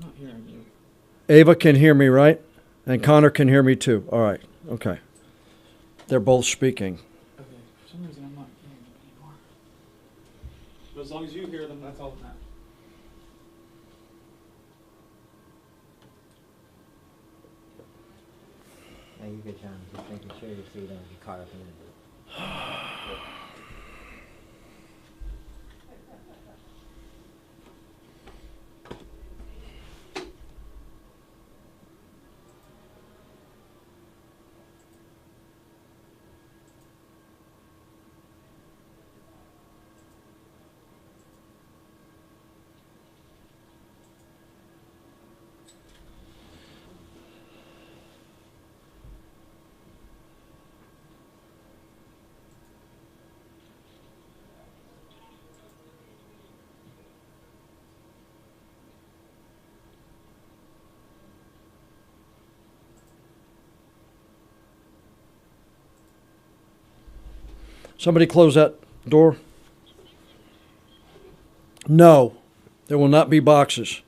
not hearing you. Ava can hear me, right? And Connor can hear me too. All right. Okay. They're both speaking. Okay, for some reason I'm not hearing you anymore. But as long as you hear them, that's all that matters. Yeah, you good, John. Just making sure so you don't get caught up in it. Somebody close that door. No, there will not be boxes.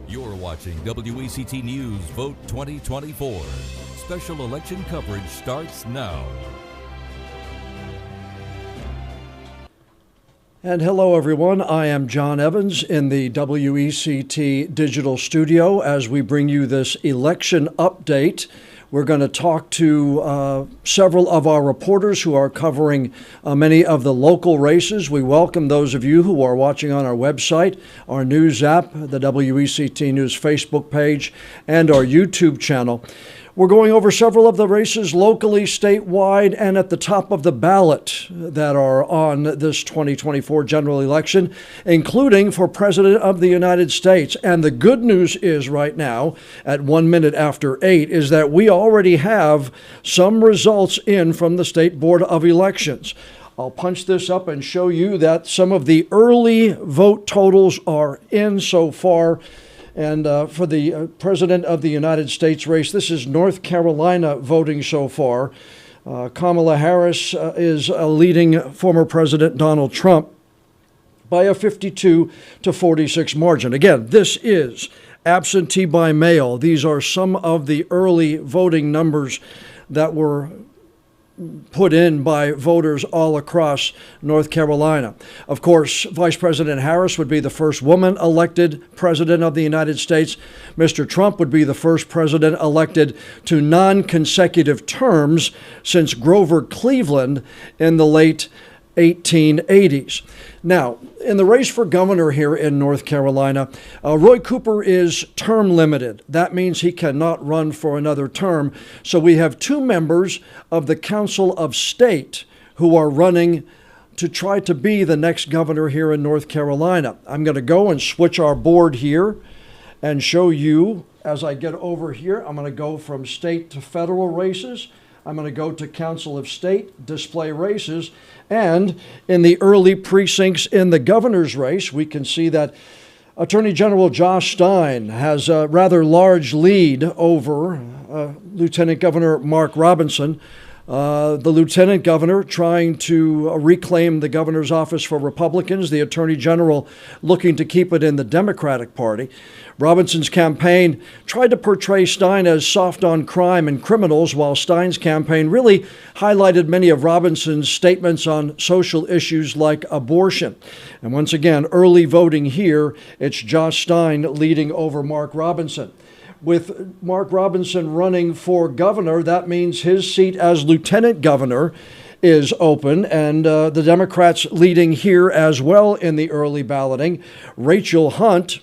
You're watching WECT News Vote 2024. Special election coverage starts now. And hello, everyone. I am John Evans in the WECT digital studio as we bring you this election update. We're going to talk to several of our reporters who are covering many of the local races. We welcome those of you who are watching on our website, our news app, the WECT News Facebook page, and our YouTube channel. We're going over several of the races locally, statewide, and at the top of the ballot that are on this 2024 general election, including for President of the United States. And the good news is right now, at 1 minute after 8, is that we already have some results in from the State Board of Elections. I'll punch this up and show you that some of the early vote totals are in so far. And for the President of the United States race, this is North Carolina voting so far. Kamala Harris is leading former President Donald Trump by a 52 to 46 margin. Again, this is absentee by mail. These are some of the early voting numbers that were put in by voters all across North Carolina. Of course, Vice President Harris would be the first woman elected president of the United States. Mr. Trump would be the first president elected to non-consecutive terms since Grover Cleveland in the late 1880s. Now, in the race for governor here in North Carolina, Roy Cooper is term limited. That means he cannot run for another term. So we have two members of the Council of State who are running to try to be the next governor here in North Carolina. I'm going to go and switch our board here and show you as I get over here. I'm going to go from state to federal races. I'm going to go to Council of State, display races, and in the early precincts in the governor's race, we can see that Attorney General Josh Stein has a rather large lead over Lieutenant Governor Mark Robinson. The lieutenant governor trying to reclaim the governor's office for Republicans, the attorney general looking to keep it in the Democratic Party. Robinson's campaign tried to portray Stein as soft on crime and criminals, while Stein's campaign really highlighted many of Robinson's statements on social issues like abortion. And once again, early voting here, it's Josh Stein leading over Mark Robinson. With Mark Robinson running for governor, that means his seat as lieutenant governor is open, and the Democrats leading here as well in the early balloting. Rachel Hunt,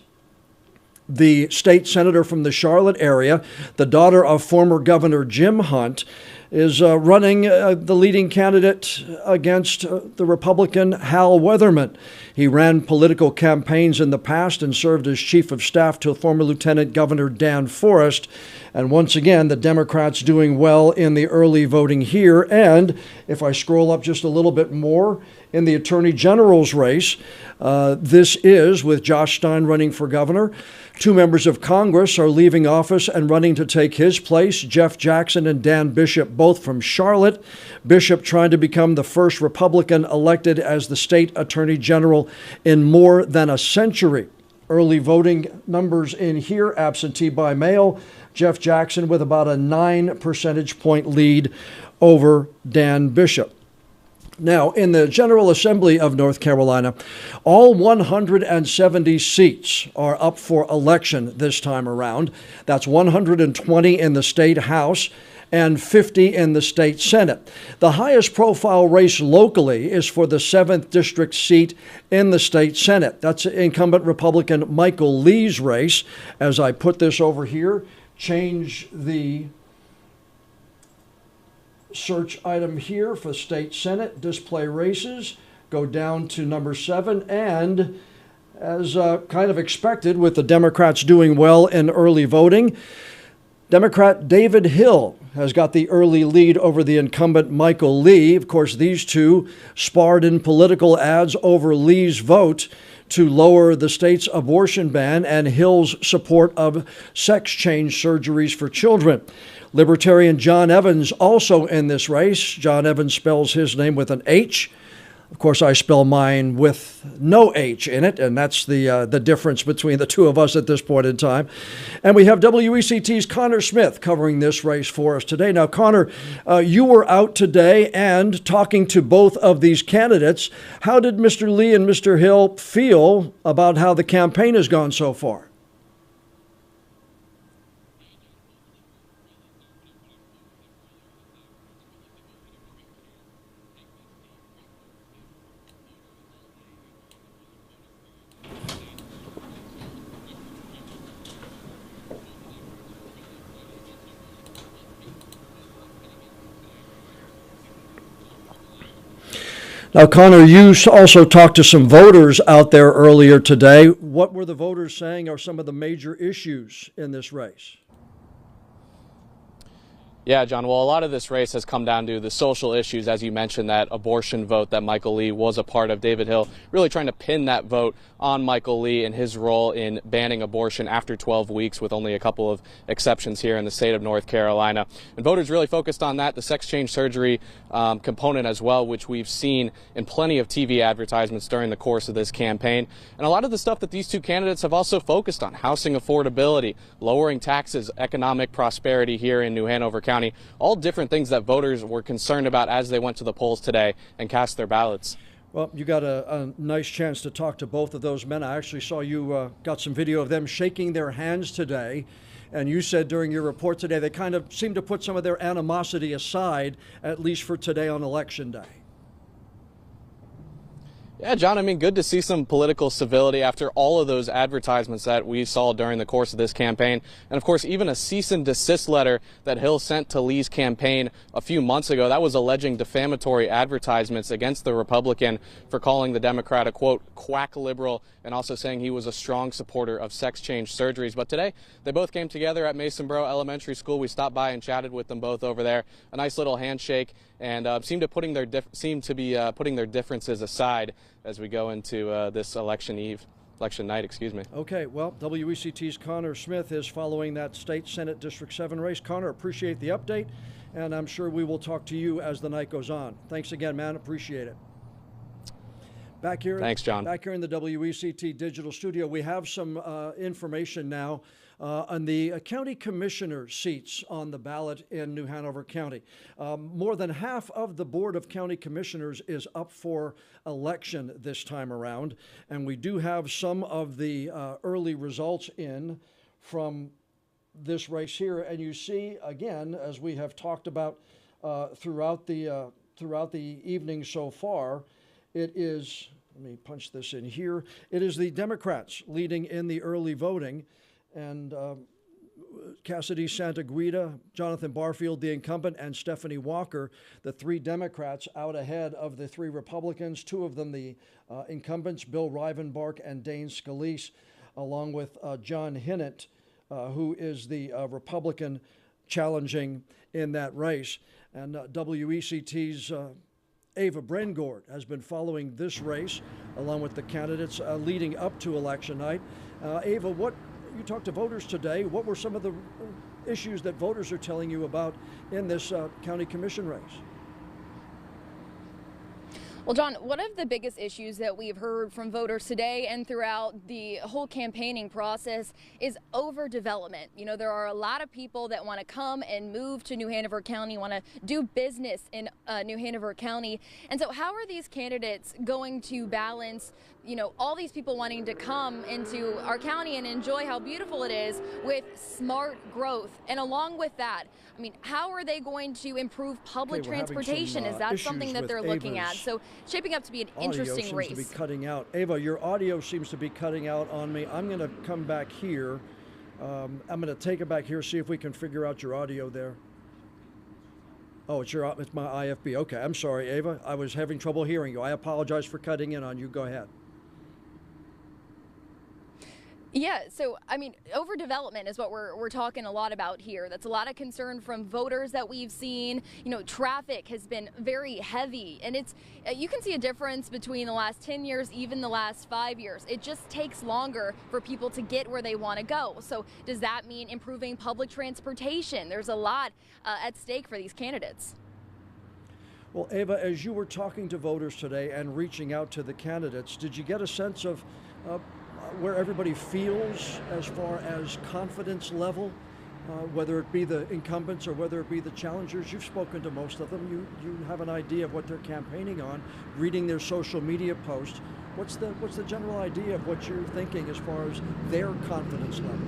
the state senator from the Charlotte area, the daughter of former Governor Jim Hunt, is running the leading candidate against the Republican Hal Weatherman. He ran political campaigns in the past and served as chief of staff to former Lieutenant Governor Dan Forest. And once again, the Democrats doing well in the early voting here. And if I scroll up just a little bit more, in the Attorney General's race, this is with Josh Stein running for governor. 2 members of Congress are leaving office and running to take his place, Jeff Jackson and Dan Bishop, both from Charlotte. Bishop trying to become the first Republican elected as the state Attorney General in more than a century. Early voting numbers in here, absentee by mail. Jeff Jackson with about a 9 percentage point lead over Dan Bishop. Now, in the General Assembly of North Carolina, all 170 seats are up for election this time around. That's 120 in the state House and 50 in the state Senate. The highest profile race locally is for the 7th district seat in the state Senate. That's incumbent Republican Michael Lee's race. As I put this over here, change the search item here for state Senate, display races, go down to number 7, and as kind of expected with the Democrats doing well in early voting, Democrat David Hill has got the early lead over the incumbent Michael Lee. Of course, these two sparred in political ads over Lee's vote to lower the state's abortion ban and Hill's support of sex change surgeries for children. Libertarian John Evans also in this race. John Evans spells his name with an H. Of course, I spell mine with no H in it, and that's the difference between the two of us at this point in time. And we have WECT's Connor Smith covering this race for us today. Now, Connor, you were out today and talking to both of these candidates. How did Mr. Lee and Mr. Hill feel about how the campaign has gone so far? Now, Connor, you also talked to some voters out there earlier today. What were the voters saying are some of the major issues in this race? Yeah, John, well, a lot of this race has come down to the social issues, as you mentioned, that abortion vote that Michael Lee was a part of. David Hill really trying to pin that vote on Michael Lee and his role in banning abortion after 12 weeks, with only a couple of exceptions here in the state of North Carolina. And voters really focused on that, the sex change surgery component as well, which we've seen in plenty of TV advertisements during the course of this campaign. And a lot of the stuff that these two candidates have also focused on: housing affordability, lowering taxes, economic prosperity here in New Hanover County, all different things that voters were concerned about as they went to the polls today and cast their ballots. Well, you got a nice chance to talk to both of those men. I actually saw you got some video of them shaking their hands today. And you said during your report today they kind of seemed to put some of their animosity aside, at least for today on Election Day. Yeah, John, I mean, good to see some political civility after all of those advertisements that we saw during the course of this campaign. And, of course, even a cease and desist letter that Hill sent to Lee's campaign a few months ago, that was alleging defamatory advertisements against the Republican for calling the Democrat a, quote, quack liberal, and also saying he was a strong supporter of sex change surgeries. But today, they both came together at Masonboro Elementary School. We stopped by and chatted with them both over there. A nice little handshake, and seemed to be putting their differences aside as we go into this election night, excuse me. Okay, well, WECT's Connor Smith is following that state Senate District 7 race. Connor, appreciate the update, and I'm sure we will talk to you as the night goes on. Thanks again, man. Appreciate it. Back here, thanks, John. Back here in the WECT digital studio, we have some information now on the county commissioner seats on the ballot in New Hanover County. More than half of the Board of County Commissioners is up for election this time around, and we do have some of the early results in from this race here. And you see, again, as we have talked about throughout the evening so far, it is, let me punch this in here, it is the Democrats leading in the early voting. And Cassidy Santaguida, Jonathan Barfield, the incumbent, and Stephanie Walker, the three Democrats out ahead of the three Republicans, two of them the incumbents, Bill Rivenbark and Dane Scalise, along with John Hinnant, who is the Republican challenging in that race. And WECT's Ava Brengord has been following this race along with the candidates leading up to election night. Ava, you talked to voters today. What were some of the issues that voters are telling you about in this county commission race? Well, John, one of the biggest issues that we've heard from voters today and throughout the whole campaigning process is overdevelopment. You know, there are a lot of people that want to come and move to New Hanover County, want to do business in New Hanover County. And so how are these candidates going to balance, you know, all these people wanting to come into our county and enjoy how beautiful it is with smart growth? And along with that, I mean, how are they going to improve public transportation? Is that something that they're looking at? So shaping up to be an interesting race. Seems to be cutting out. Ava, your audio seems to be cutting out on me. I'm going to come back here. I'm going to take it back here, see if we can figure out your audio there. Oh, it's my IFB. Okay, I'm sorry, Ava. I was having trouble hearing you. I apologize for cutting in on you. Go ahead. Yeah, so I mean, overdevelopment is what we're talking a lot about here. That's a lot of concern from voters that we've seen. You know, traffic has been very heavy, and it's you can see a difference between the last 10 years, even the last 5 years. It just takes longer for people to get where they want to go. So does that mean improving public transportation? There's a lot at stake for these candidates. Well, Ava, as you were talking to voters today and reaching out to the candidates, did you get a sense of where everybody feels as far as confidence level, whether it be the incumbents or whether it be the challengers? You've spoken to most of them. You have an idea of what they're campaigning on, reading their social media posts. What's the general idea of what you're thinking as far as their confidence level?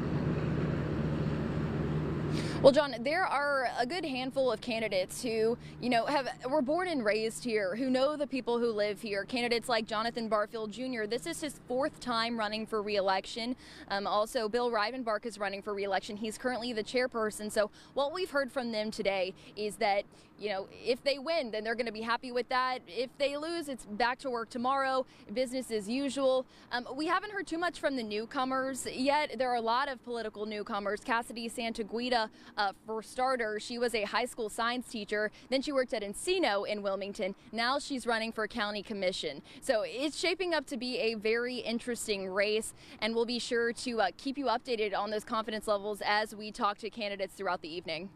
Well, John, there are a good handful of candidates who, you know, were born and raised here, who know the people who live here. Candidates like Jonathan Barfield Jr. This is his 4th time running for re-election. Also, Bill Rivenbark is running for re-election. He's currently the chairperson. So what we've heard from them today is that, you know, if they win, then they're going to be happy with that. If they lose, it's back to work tomorrow, business as usual. We haven't heard too much from the newcomers yet. There are a lot of political newcomers. Cassidy Santaguida, for starters, she was a high school science teacher. Then she worked at Encino in Wilmington. Now she's running for county commission. So it's shaping up to be a very interesting race, and we'll be sure to keep you updated on those confidence levels as we talk to candidates throughout the evening.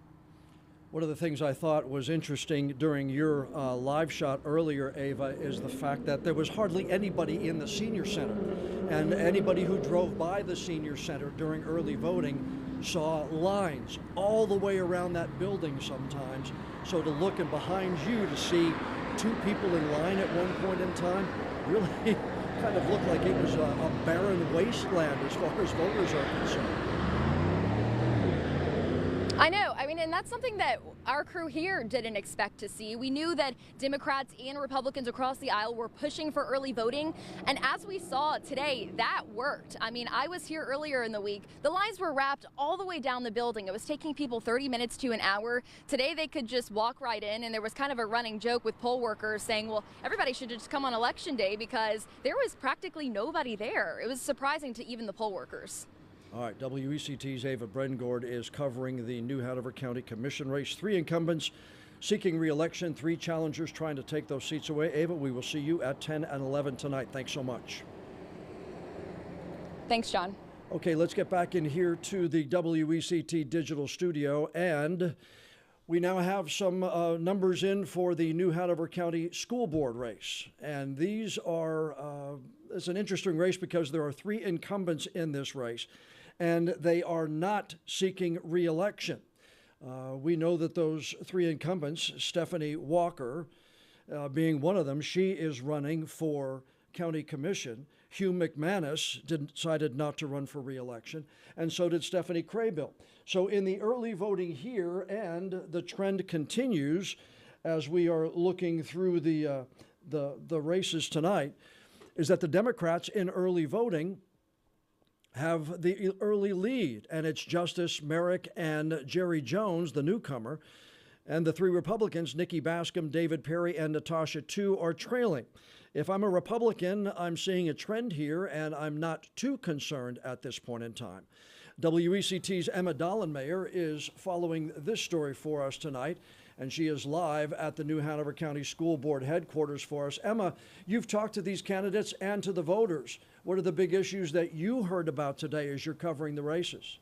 One of the things I thought was interesting during your live shot earlier, Ava, is the fact that there was hardly anybody in the senior center. And anybody who drove by the senior center during early voting saw lines all the way around that building sometimes. So to look and behind you to see 2 people in line at one point in time really kind of looked like it was a barren wasteland as far as voters are concerned. I know. I mean, and that's something that our crew here didn't expect to see. We knew that Democrats and Republicans across the aisle were pushing for early voting. And as we saw today, that worked. I mean, I was here earlier in the week. The lines were wrapped all the way down the building. It was taking people 30 minutes to an hour. Today, they could just walk right in. And there was kind of a running joke with poll workers saying, well, everybody should just come on election day because there was practically nobody there. It was surprising to even the poll workers. All right, WECT's Ava Brengord is covering the New Hanover County Commission race. 3 incumbents seeking re-election, 3 challengers trying to take those seats away. Ava, we will see you at 10 and 11 tonight. Thanks so much. Thanks, John. Okay, let's get back in here to the WECT digital studio, and we now have some numbers in for the New Hanover County School Board race. And these are, it's an interesting race because there are 3 incumbents in this race, and they are not seeking re-election. We know that those 3 incumbents, Stephanie Walker being one of them, she is running for county commission. Hugh McManus decided not to run for re-election, and so did Stephanie Craybill. So in the early voting here, and the trend continues as we are looking through the races tonight, is that the Democrats in early voting have the early lead, and it's Justice Merrick and Jerry Jones, the newcomer. And the three Republicans, Nikki Bascom, David Perry, and Natasha Tu, are trailing. If I'm a Republican, I'm seeing a trend here, and I'm not too concerned at this point in time. WECT's Emma Dollenmayer is following this story for us tonight, and she is live at the New Hanover County School Board headquarters for us. Emma, you've talked to these candidates and to the voters. What are the big issues that you heard about today as you're covering the races?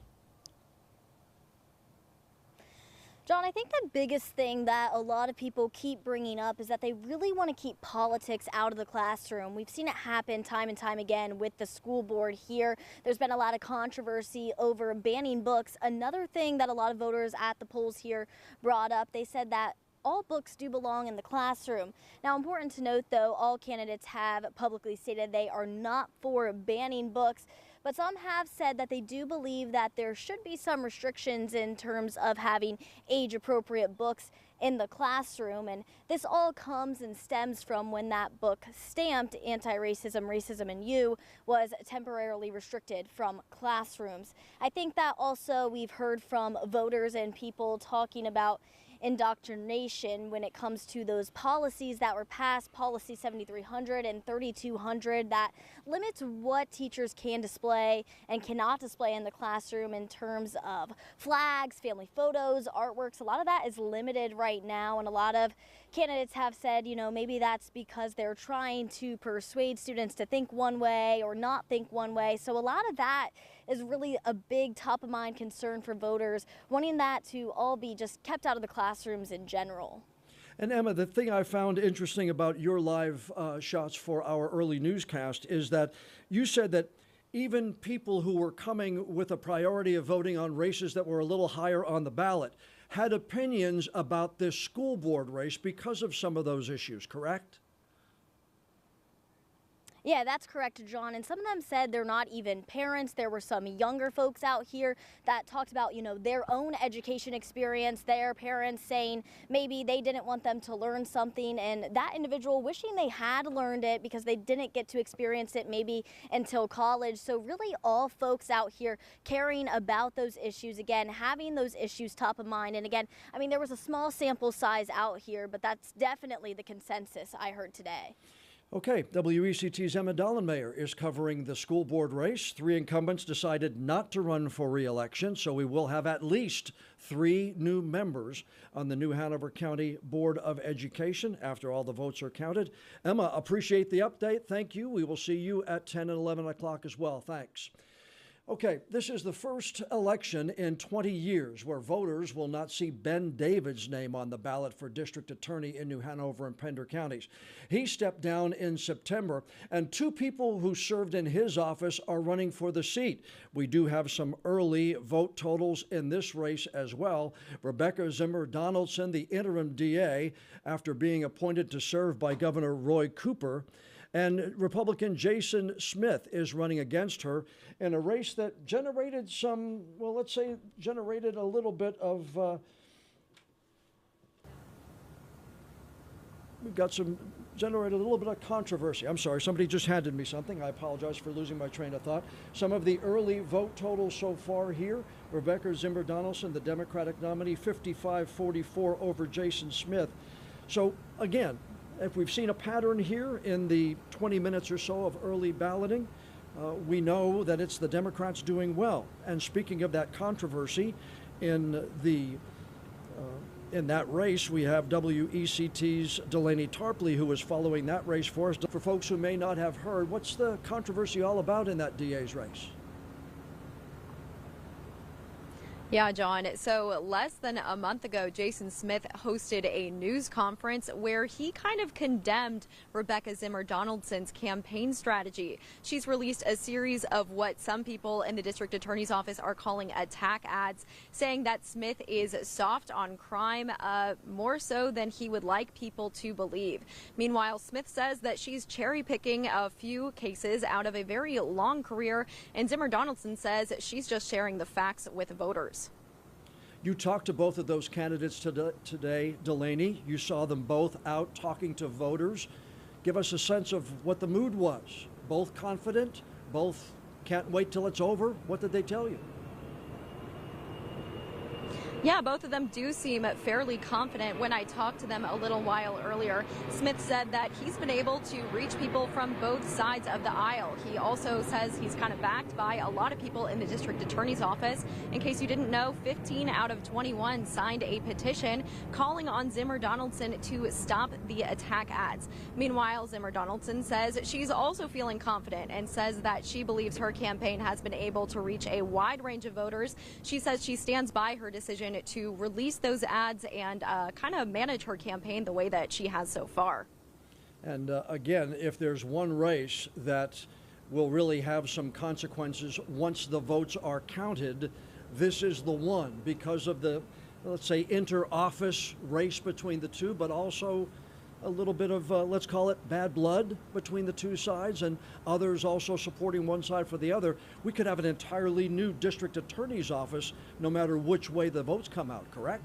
John, I think the biggest thing that a lot of people keep bringing up is that they really want to keep politics out of the classroom. We've seen it happen time and time again with the school board here. There's been a lot of controversy over banning books. Another thing that a lot of voters at the polls here brought up, they said that all books do belong in the classroom. Now, important to note, though, all candidates have publicly stated they are not for banning books, but some have said that they do believe that there should be some restrictions in terms of having age-appropriate books in the classroom. And this all comes and stems from when that book stamped Anti-Racism, Racism in You was temporarily restricted from classrooms. I think that also we've heard from voters and people talking about indoctrination when it comes to those policies that were passed, Policy 7300 and 3200, that limits what teachers can display and cannot display in the classroom in terms of flags, family photos, artworks. A lot of that is limited right now, and a lot of candidates have said, you know, maybe that's because they're trying to persuade students to think one way or not think one way. So a lot of that is really a big top of mind concern for voters, wanting that to all be just kept out of the classrooms in general. And Emma, the thing I found interesting about your live shots for our early newscast is that you said that even people who were coming with a priority of voting on races that were a little higher on the ballot had opinions about this school board race because of some of those issues, correct? Yeah, that's correct, John. And some of them said they're not even parents. There were some younger folks out here that talked about, you know, their own education experience, their parents saying maybe they didn't want them to learn something, and that individual wishing they had learned it because they didn't get to experience it maybe until college. So really all folks out here caring about those issues, again, having those issues top of mind. And again, I mean, there was a small sample size out here, but that's definitely the consensus I heard today. Okay, WECT's Emma Dollenmayer is covering the school board race. Three incumbents decided not to run for re-election, so we will have at least 3 new members on the New Hanover County Board of Education after all the votes are counted. Emma, appreciate the update. Thank you. We will see you at 10 and 11 o'clock as well. Thanks. Okay, this is the first election in 20 years where voters will not see Ben David's name on the ballot for district attorney in New Hanover and Pender counties. He stepped down in September, and 2 people who served in his office are running for the seat. We do have some early vote totals in this race as well. Rebecca Zimmer Donaldson, the interim DA, after being appointed to serve by Governor Roy Cooper, and Republican Jason Smith is running against her in a race that generated some, well, let's say, generated a little bit of, generated a little bit of controversy. I'm sorry, somebody just handed me something. I apologize for losing my train of thought. Some of the early vote totals so far here: Rebecca Zimmer Donaldson, the Democratic nominee, 55-44 over Jason Smith. So again, if we've seen a pattern here in the 20 minutes or so of early balloting, we know that it's the Democrats doing well. And speaking of that controversy, in that race, we have WECT's Delaney Tarpley, who is following that race for us. For folks who may not have heard, what's the controversy all about in that DA's race? Yeah, John. So less than a month ago, Jason Smith hosted a news conference where he kind of condemned Rebecca Zimmer Donaldson's campaign strategy. She's released a series of what some people in the district attorney's office are calling attack ads, saying that Smith is soft on crime, more so than he would like people to believe. Meanwhile, Smith says that she's cherry picking a few cases out of a very long career, and Zimmer Donaldson says she's just sharing the facts with voters. You talked to both of those candidates today, Delaney. You saw them both out talking to voters. Give us a sense of what the mood was. Both confident, both can't wait till it's over? What did they tell you? Yeah, both of them do seem fairly confident. When I talked to them a little while earlier, Smith said that he's been able to reach people from both sides of the aisle. He also says he's kind of backed by a lot of people in the district attorney's office. In case you didn't know, 15 out of 21 signed a petition calling on Zimmer Donaldson to stop the attack ads. Meanwhile, Zimmer Donaldson says she's also feeling confident and says that she believes her campaign has been able to reach a wide range of voters. She says she stands by her decision to release those ads and kind of manage her campaign the way that she has so far. And again, if there's one race that will really have some consequences once the votes are counted, this is the one, because of the, let's say, inter-office race between the two, but also a little bit of, let's call it, bad blood between the two sides, and others also supporting one side for the other. We could have an entirely new district attorney's office no matter which way the votes come out, correct?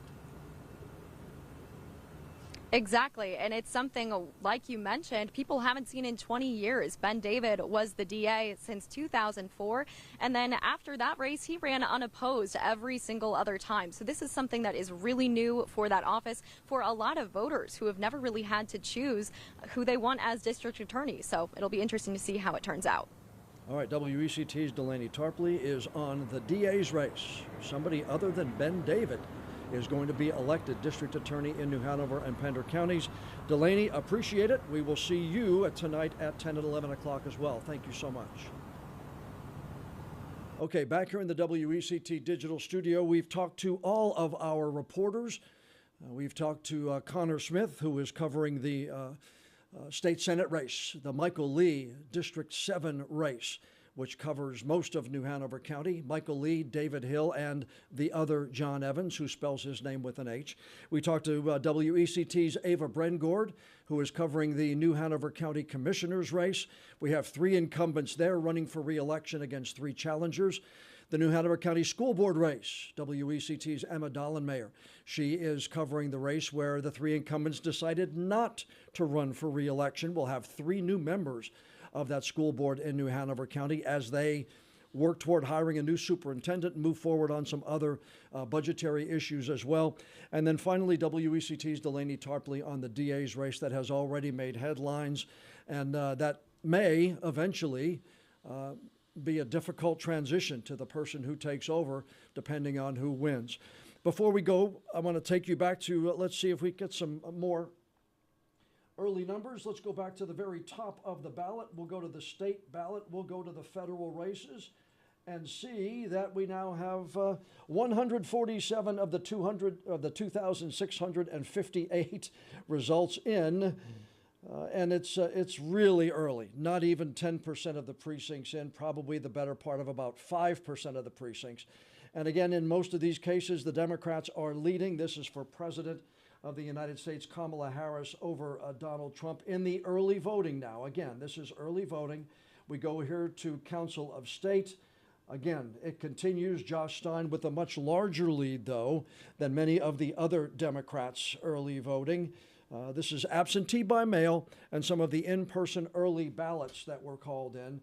Exactly, and it's something, like you mentioned, people haven't seen in 20 years. Ben David was the DA since 2004, and then after that race, he ran unopposed every single other time. So this is something that is really new for that office for a lot of voters who have never really had to choose who they want as district attorney. So it'll be interesting to see how it turns out. All right, WECT's Delaney Tarpley is on the DA's race. Somebody other than Ben David is going to be elected district attorney in New Hanover and Pender counties. Delaney, appreciate it. We will see you tonight at 10 and 11 o'clock as well. Thank you so much. Okay, back here in the WECT digital studio, we've talked to all of our reporters. We've talked to Connor Smith, who is covering the state Senate race, the Michael Lee District 7 race, which covers most of New Hanover County. Michael Lee, David Hill, and the other John Evans, who spells his name with an H. We talked to WECT's Ava Brengord, who is covering the New Hanover County Commissioner's race. We have 3 incumbents there running for re-election against 3 challengers. The New Hanover County School Board race, WECT's Emma Dollenmayer. She is covering the race where the 3 incumbents decided not to run for re-election. We'll have 3 new members of that school board in New Hanover County as they work toward hiring a new superintendent and move forward on some other budgetary issues as well. And then finally, WECT's Delaney Tarpley on the DA's race that has already made headlines, and that may eventually be a difficult transition to the person who takes over, depending on who wins. Before we go, I want to take you back to, let's see if we get some more early numbers. Let's go back to the very top of the ballot. We'll go to the state ballot. We'll go to the federal races and see that we now have 147 of the 2,658 results in. And it's really early, not even 10% of the precincts in, probably the better part of about 5% of the precincts. And again, in most of these cases, the Democrats are leading. This is for President of the United States, Kamala Harris, over Donald Trump in the early voting now. Again, this is early voting. We go here to Council of State. Again, it continues. Josh Stein with a much larger lead, though, than many of the other Democrats early voting. This is absentee by mail and some of the in-person early ballots that were called in.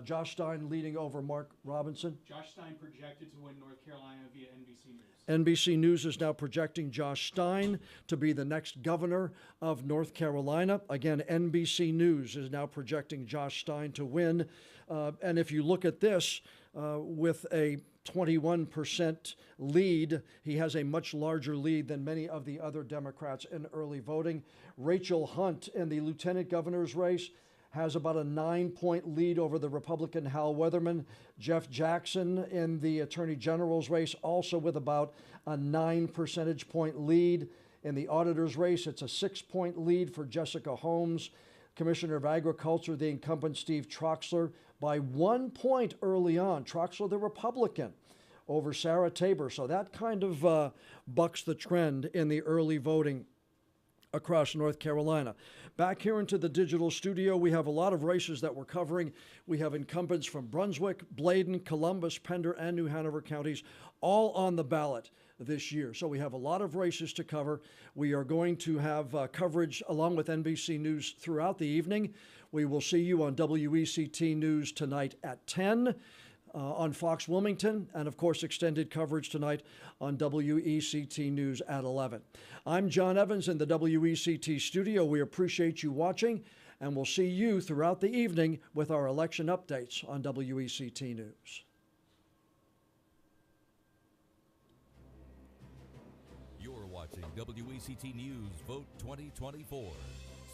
Josh Stein leading over Mark Robinson. Josh Stein projected to win North Carolina via NBC News. NBC News is now projecting Josh Stein to be the next governor of North Carolina. Again, NBC News is now projecting Josh Stein to win. And if you look at this, with a 21% lead, he has a much larger lead than many of the other Democrats in early voting. Rachel Hunt in the lieutenant governor's race has about a 9-point lead over the Republican Hal Weatherman. Jeff Jackson in the Attorney General's race, also with about a 9 percentage point lead. In the auditor's race, it's a 6-point lead for Jessica Holmes. Commissioner of Agriculture, the incumbent Steve Troxler, by 1 point early on. Troxler, the Republican, over Sarah Tabor. So that kind of bucks the trend in the early voting across North Carolina. Back here into the digital studio, we have a lot of races that we're covering. We have incumbents from Brunswick, Bladen, Columbus, Pender, and New Hanover counties, all on the ballot. this year. So we have a lot of races to cover. We are going to have coverage along with NBC News throughout the evening. We will see you on WECT News tonight at 10. On Fox Wilmington, and of course extended coverage tonight on WECT News at 11. I'm John Evans in the WECT studio. We appreciate you watching, and we'll see you throughout the evening with our election updates on WECT News. You're watching WECT News Vote 2024.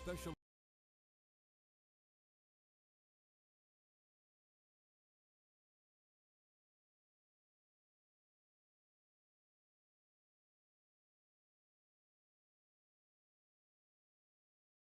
Special